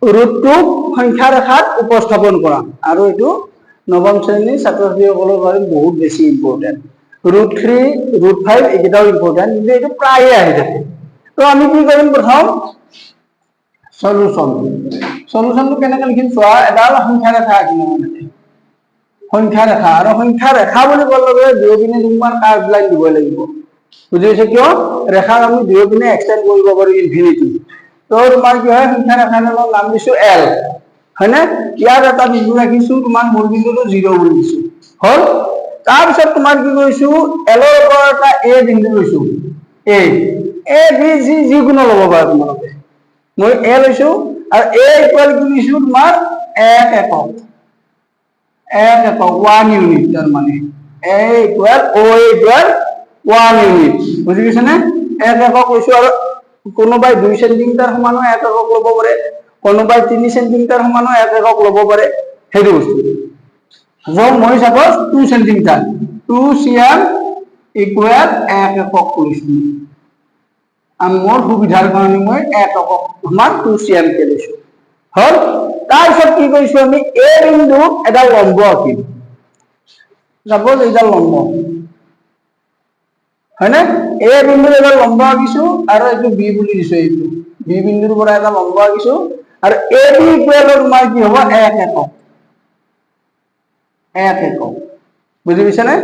ৰুটটোক সংখ্যা ৰেখাত উপস্থাপন কৰা আৰু এইটো নৱম শ্ৰেণীৰ ছাত্ৰ ছাত্ৰীসকলৰ বাবে বহুত বেছি ইম্পৰ্টেণ্ট √3 √5 এইকেইটাও ইম্পৰ্টেণ্ট কিন্তু এইটো প্ৰায়ে আহি থাকে তো আমি কি কৰিম প্ৰথম সলিউশনটো কেনেকৈ লিখিম চোৱা এডাল সংখ্যা ৰেখা আঁকিম মানে সংখ্যা ৰেখা আৰু সংখ্যা ৰেখা বুলি ক'লে দুয়োপিনে তোমাৰ কাৰ্ভ লাইন দিব লাগিব বুজি পাইছে কিয় ৰেখাক আমি দুয়োপিনে এক্সটেন্ড কৰিব পাৰো ইনফিনিটি তো তোমাৰ কি হয় সংখ্যা ৰেখাডালৰ নাম দিছো এল হয়নে ইয়াৰ এটা বিন্দু ৰাখিছো তোমাৰ মূল বিন্দুটো 0 বুলি দিছো হল তাৰ পিছত তোমাৰ কি কৰিছো এলৰ ওপৰত এটা এ বিন্দু লৈছো এ বি জি যিকোনো ল'ব পাৰা তোমালোকে মই এ লৈছো আৰু এ ইকুৱেল কি দিছো তোমাৰ 1 একক 1 ইউনিট তাৰ মানে a equal O equal 1 unit বুজি পাইছে নে 1 একক কৈছো আৰু কোনোবাই 2 সেন্টিমিটাৰ সমানো 1 একক ল'ব পাৰে কোনোবাই 3 সেন্টিমিটাৰ সমানো 1 একক ল'ব পাৰে হেৰি বস্তু য'ত মই সাপোজ 2 সেন্টিমিটাৰ 2 cm ইকুৱেল 1 একক কৈছো আৰু মোৰ সুবিধাৰ কাৰণে মই 1 একক সমান 2 cm কে লৈছো হল তাৰপিছত কি কৰিছো আমি এ বিন্দু এটা লম্ব আঁকিম সাপোজ এটা লম্ব হয়নে এ বিন্দুৰ এটা লম্ব আঁকিছো আৰু এইটো বি বুলি দিছো এইটো বি বিন্দুৰ পৰা এটা লম্ব আঁকিছো আৰু এ বি ইকুৱেল তোমাৰ কি হ'ব 1 একক 1 একক বুজি পাইছা নে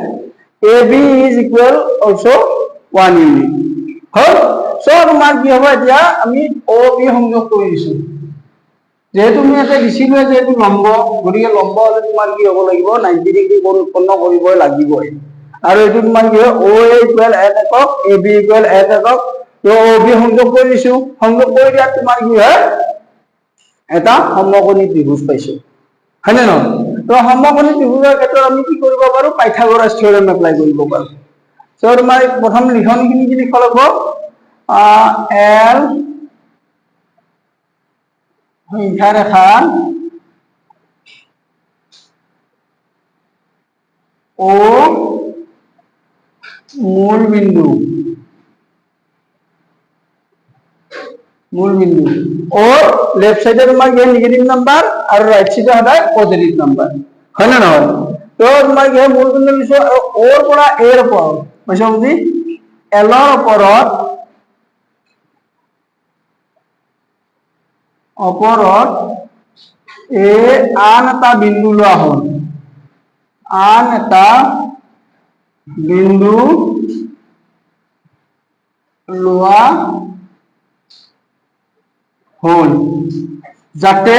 A B is equal also 1 unit হল সো তোমাৰ কি হ'ব এতিয়া আমি ও বি সংযোগ কৰি দিছো যেহেতু আমি এটা দিছিলো যে এইটো লম্ব গতিকে লম্ব হলে তোমাৰ কি হ'ব লাগিব 90 ডিগ্ৰী কোণ উৎপন্ন কৰিব লাগিবই আৰু এইটো তোমাৰ কি হয় ও এ ইকুৱেল 1 একক এ বি ইকুৱেল 1 একক তো ও বি সংযোগ কৰি দিছো সংযোগ কৰি দিয়াত তোমাৰ কি হয় এটা সমকোণী ত্ৰিভুজ পাইছো হয়নে নহয় তো সমকোণী ত্ৰিভুজৰ ক্ষেত্ৰত আমি কি কৰিব পাৰো পাইথাগোৰাছ থিওৰেম এপ্লাই কৰিব পাৰো সো তোমাৰ প্ৰথম লিখনিখিনি কি লিখিব লাগিব এল সংখ্যা ৰেখা ও মূল বিন্দু और लेफ्ट साइड तुम्हारे ये नेगेटिव नंबर और राइट साइड है पॉजिटिव नंबर है ना तो तुम्हारे ये मूल बिंदु लिखो और पूरा এর উপর মানে বুঝি এল এর ওপৰত এ আন এটা বিন্দু লোৱা হ'ল আন এটা বিন্দু লোৱা হল যাতে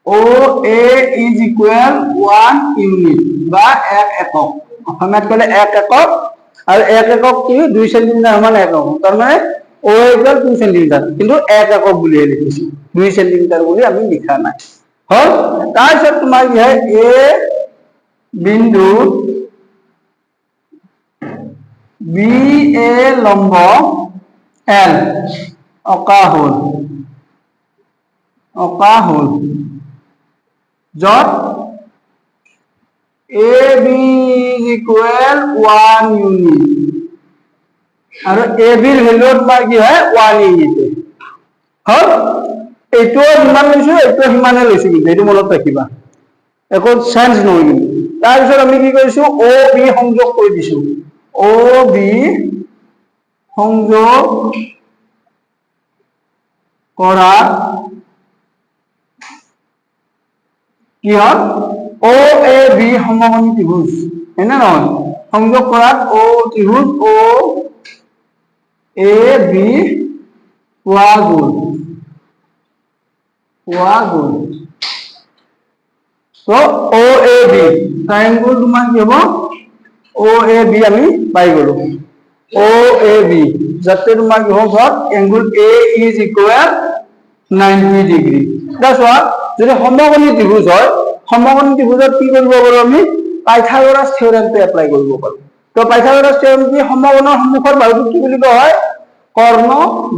ও এ ইজ ইকুৱেল 1 ইউনিট বা 1 একক অসমীয়াত ক'লে 1 একক আৰু 1 একক কি 2 সেন্টিমিটাৰ সমান 1 একক তাৰ মানে ও ইকুৱেল 2 সেন্টিমিটাৰ কিন্তু 1 একক বুলি লিখিছো 2 সেন্টিমিটাৰ বুলি আমি লিখা নাই হল তাৰপিছত তোমাৰ কি হয় এ বিন্দু বি এ লম্ব এল অকা হল যত এ বি ইজ ইকুৱেল 1 ইউনিট আৰু এ বিৰ ভ্যালু তোমাৰ কি হয় 1 ইউনিট হল এইটো ইমান লৈছো এইটো সিমানে লৈছো কিন্তু এইটো মনত ৰাখিবা একো চেঞ্জ নহয় কিন্তু তাৰ পিছত আমি কি কৰিছো ও বি সংযোগ কৰি দিছো ও বি সংযোগ কৰা কি হল ও এ বি সমকোণী ত্ৰিভুজ হয় না নহয় সংযোগ কৰাত ও ত্ৰিভুজ ও এ বি পোৱা গ'ল so ও এ বি ট্ৰায়াঙ্গল তোমাৰ কি হ'ব ও এ বি আমি পাই গলো ও এ বি যাতে তোমাৰ কি হ'ব angle A is equal 90 degree that's what যদি সমকোণী ত্ৰিভুজ হয় সমকোণী ত্ৰিভুজত কি কৰিব পাৰো আমি পাইথাগোৰাছ থিওৰেমটো এপ্লাই কৰিব পাৰো তো পাইথাগোৰাছ থিওৰেম কি সমকোণৰ সন্মুখৰ বাহুটোক কি বুলি কোৱা হয় কৰ্ণ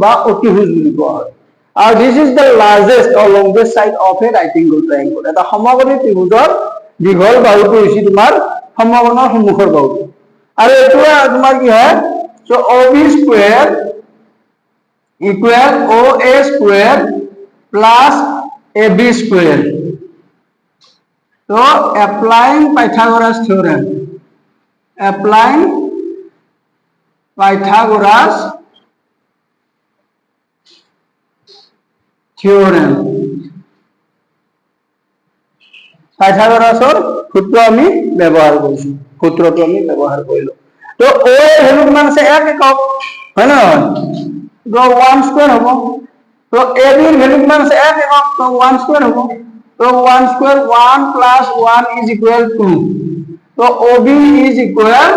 বা অতিভুজ বুলি কোৱা হয় আৰু this is the largest or longest side of a right angle triangle এটা সমকোণী ত্ৰিভুজৰ দীঘল বাহুটো হৈছে তোমাৰ সমকোণৰ সন্মুখৰ বাহুটো আৰু এইটো তোমাৰ কি হয় so OB square equal OA square plus AB square. So applying Pythagoras theorem. Applying Pythagoras theorem. পাইথাগোৰাসৰ সূত্ৰ আমি ব্যবহাৰ কৰিছো, সূত্ৰটো আমি ব্যবহাৰ কৰিলো। তো O এর ভ্যালু কিমান আছে 1 একক, হয় না? তো 1 স্কয়ার হ'ব। তো AB এর ভ্যালু কিমান আছে 1 একক, তো 1 স্কয়ার হ'ব। তো 1 square 1 plus 1 is equal to 2। তো OB is equal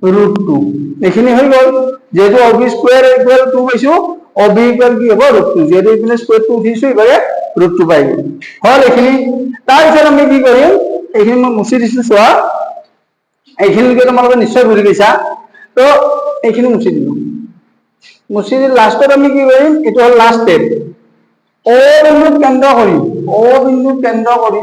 √2। এখানে হৈ গল, যেহেতু OB স্কয়ার equal 2 পাইছো, OB equal কি হ'ব √2। যেহেতু এখানে স্কয়ার 2 উঠিছো, এবারে √2 পাই গল। হল এখানে। তাৰপিছত আমি কি কৰিম, এইখিনি মই মুছি দিছো চোৱা। এইখিনিকে তোমালোকে নিশ্চয় বুজি গৈছা। তো এইখিনি মুছি দিলো। মুছি দি লাষ্টত আমি কি কৰিম, এটো হল লাষ্ট স্টেপ। O বিন্দু কেন্দ্ৰ কৰি, O বিন্দু কেন্দ্ৰ কৰি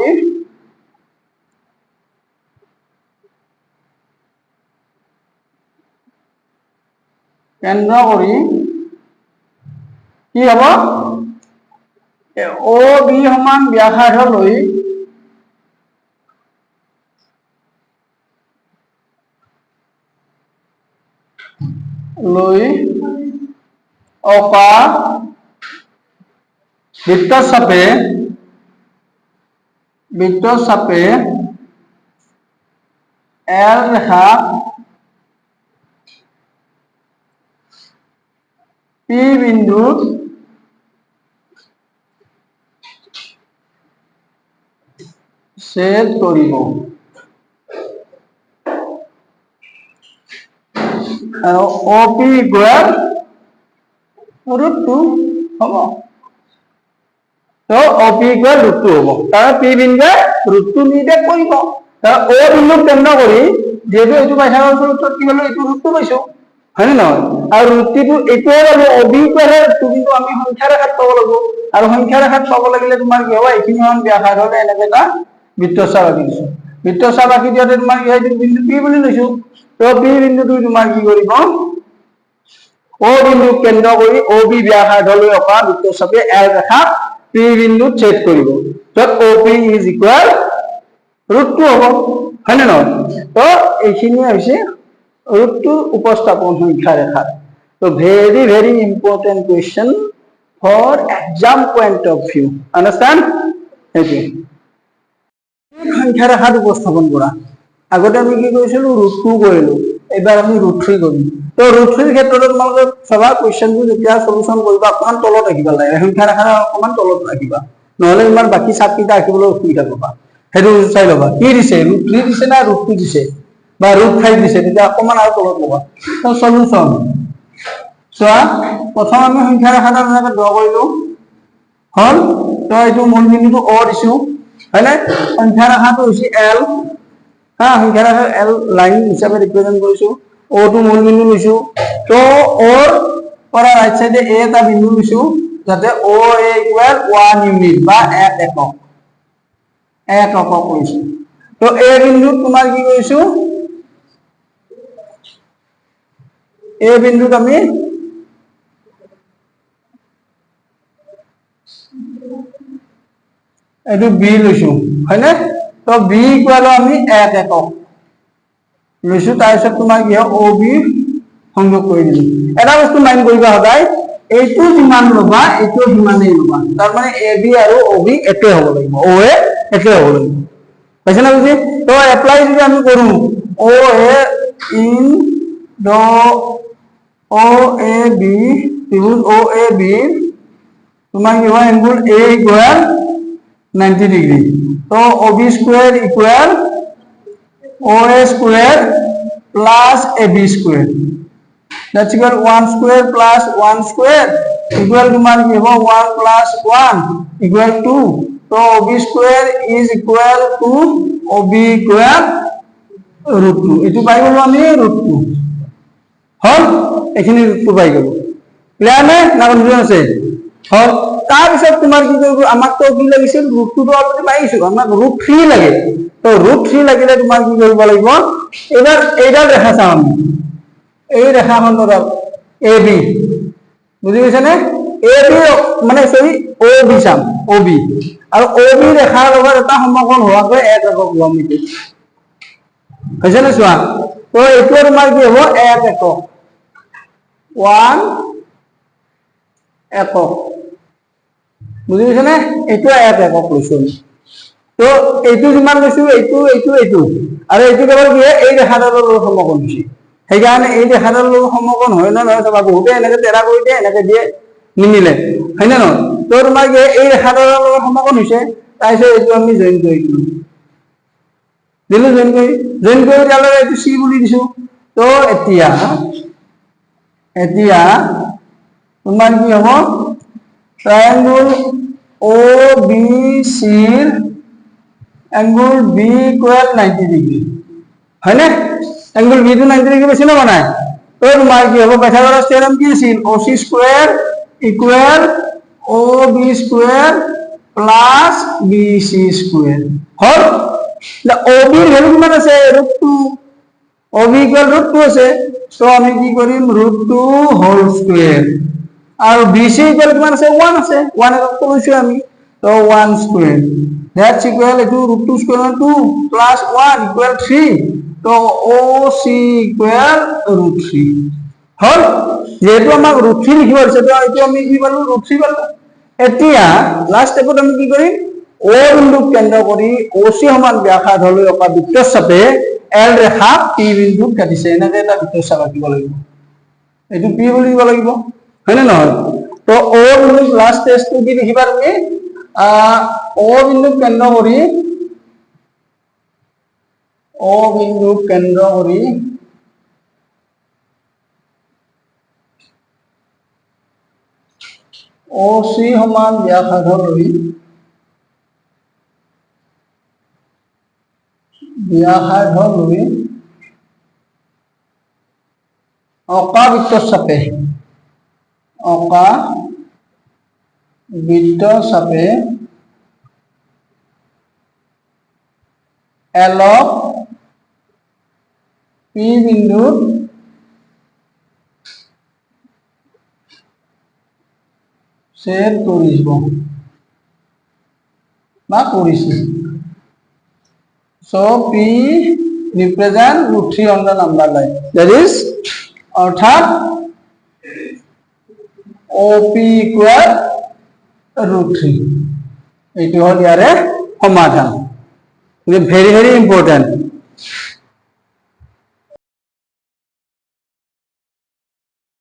কি হ'ব, OB সমান ব্যাসাৰ্ধ লৈ অকা বৃত্তচাপে L ৰেখা P বিন্দুত ছেদ কৰিব। আৰু OP equal √2 হ'ব। তো OP equal √2 হ'ব, কাৰণ P বিন্দুৱে √2 নিৰ্দেশ কৰিব। কাৰণ O বিন্দুক কেন্দ্ৰ কৰি যেহেতু এইটো পাইথাগোৰাছৰ সূত্ৰত কি হলো, এইটো √2 পাইছো, হয় নে নহয়? আৰু √2 এইটোৱে হ'ব, OB equal √2, কিন্তু আমি সংখ্যা ৰেখাত পাব লাগিব। আৰু সংখ্যা ৰেখাত পাব লাগিলে তোমাৰ কি হ'ব, এইখিনি সমান ব্যাসাৰ্ধ হ'লে এনেকে এটা বৃত্তচাপ আঁকি দিছো। বৃত্তচাপ আঁকি দিওঁতে তোমাৰ কি হয়, বিন্দু P বুলি লৈছো। তো P বিন্দুটো তোমাৰ কি কৰিব, O বিন্দুক কেন্দ্ৰ কৰি OB ব্যাসাৰ্ধ লৈ অকা বৃত্তচাপে L ৰেখা P বিন্দুত ছেদ কৰিব। তো OP is equal √2 হ'ব, হয় নে নহয়? তো এইখিনি হৈছে √2 উপস্থাপন সংখ্যা ৰেখা। তো very very important question for exam point of view, understand? এইটো সংখ্যা রেখাত উপস্থাপন করা। আগতে আমি কি কৰিছিলো, √2 কৰিলো, এবাৰ আমি √3 কৰিম। তো √3 ক্ষেত্ৰত তোমালোকে সবা কোয়েশ্চনটো যেতিয়া সলিউশন কৰিবা, অকমান তলত ৰাখিবা লাগে, সংখ্যা ৰেখাৰ অকমান তলত ৰাখিবা, নহলে ইমান বাকি চাপকিটা ৰাখিবলৈ অসুবিধা পাবা। সেইটো চাই ল'বা, কি দিছে, √3 দিছে না √2 দিছে, বা √5 দিছে, তেতিয়া অকমান আৰু তলত ল'বা। তো সলিউশন চোৱা, প্ৰথম আমি সংখ্যা ৰেখাটা এনেকৈ ড্ৰ কৰিলো, হল। তো এইটো মূল বিন্দুটো O দিছো, হয় না? সংখ্যা ৰেখাটো হৈছে L, হা, সংখ্যা ৰেখা L লাইন হিচাপে ৰিপ্ৰেজেন্ট কৰিছো। O টো মূল বিন্দু লৈছো। তো O ৰ পৰা ৰাইট সাইডে A এটা বিন্দু লৈছো, যাতে OA equal 1 ইউনিট বা 1 একক, 1 একক লৈছো। তো A বিন্দুত তোমাৰ কি কৰিছো, A বিন্দুত আমি এইটো B লৈছো, হয় না? তো B ইকুয়াল আমি 1 একক লৈছো। তাৰপিছত তোমাৰ কি হয়, OB সংযোগ কৰি দিলো। এটা বস্তু মাইন্ড কৰিবা, সদায় এইটো যিমান লবা এইটো সিমানেই লবা, তাৰ মানে AB আৰু OB একে হ'ব লাগিব, OA একে হ'ব লাগিব, পাইছে না বুজি? তো এপ্লাই যদি আমি কৰো, OA in the OAB ত্রিভুজ OAB তোমার কি হয়, এঙ্গেল A ইকুয়াল 90 ডিগ্রি। তো OB square equal OA square plus AB square, that's equal 1 square plus 1 square equal তোমার কি হবে, 1 প্লাস 1 ইকুয়াল 2। তো OB square is equal to OB equal √2, এটু পাই গলো আমি √2, হল। এখানে √2 পাই গলো, ক্লিয়ার না কনফিউজন আছে? হল। তাৰপিছত তোমাৰ কি কৰিব, আমাক তো কি লাগিছিল, √2 তো অলৰেডি পাইছো, আমাক √3 লাগে। তো √3 লাগিলে তোমাৰ কি কৰিব লাগিব, এবাৰ এইডাল ৰেখা চাম আমি, এই ৰেখাখন ধৰা AB, বুজি পাইছে নে এ বি মানে সৰি ও বি চাম ও বি আৰু ও বি ৰেখাৰ লগত এটা সমকোণ হোৱাকৈ এক একক ল'ম এইটো হৈছে নে চোৱা তো এইটো তোমাৰ কি হ'ব এক একক 1 একক বুজি পাইছে নে এইটো এক একক লৈছো তো এইটো যিমান লৈছো এইটো আৰু এইটো কেৱল কি এই ৰেখাডালৰ লগত সমকোণ হৈছে সেইকাৰণে এই ৰেখাডালৰ লগত সমকোণ হয় না নহয় চাবা বহুতে এনেকে তেৰা কৰি দিয়ে এনেকে দিয়ে নিমিলে হয় না নহয় তো তোমাৰ কি এই ৰেখাডালৰ লগত সমকোণ হৈছে তাৰপিছত এইটো আমি জইন কৰি দিলো জইন কৰি দিলে এইটো সি বুলি দিছো তো এতিয়া তোমাৰ কি হ'ব ট্ৰায়াঙ্গল ও B সিৰ angle b equal 90 degree হয় না angle b to 90 degree বেছি না নাই তো তোমাৰ কি হ'ব পাইথাগোৰাছ থিওৰেম কি আছিল OC square equal OB square plus BC square হল না OB এর ভ্যালু কিমান আছে √2 OB ইকুয়াল √2 আছে তো আমি কি কৰিম √2 হোল স্কয়ার আর BC ইকুয়াল কিমান আছে 1 আছে 1 একক কৈছো আমি তো 1 square that's equal to √2 square 2 plus 1 equal 3 तो OC equal √3 হল যেহেতু আমাক √3 লিখিব আছে তো এইটো আমি কি পালো √3 পালো এতিয়া লাস্ট স্টেপত আমি কি কৰিম O বিন্দু কেন্দ্ৰ কৰি OC সমান ব্যাসাৰ্ধ লৈ অকা বৃত্তচাপে L ৰেখা P বিন্দুত কাটিছে এনেকৈ এটা বৃত্তচাপ আঁকিব লাগিব এইটো P বুলি দিব লাগিব হয় না নহয় তো O বিন্দু লাস্ট টেষ্টটো কি লিখিবা তুমি O বিন্দু কেন্দ্ৰ কৰি OC সমান ব্যাসাৰ্ধ লৈ অকা বৃত্তচাপে L P বিন্দুত ছেদ কৰিব বা কৰিছে so P represent √3 on the number line that is অৰ্থাৎ OP equal √3 এইটো হল ইয়াৰে সমাধান ভেৰি ভেৰি ইম্পৰ্টেন্ট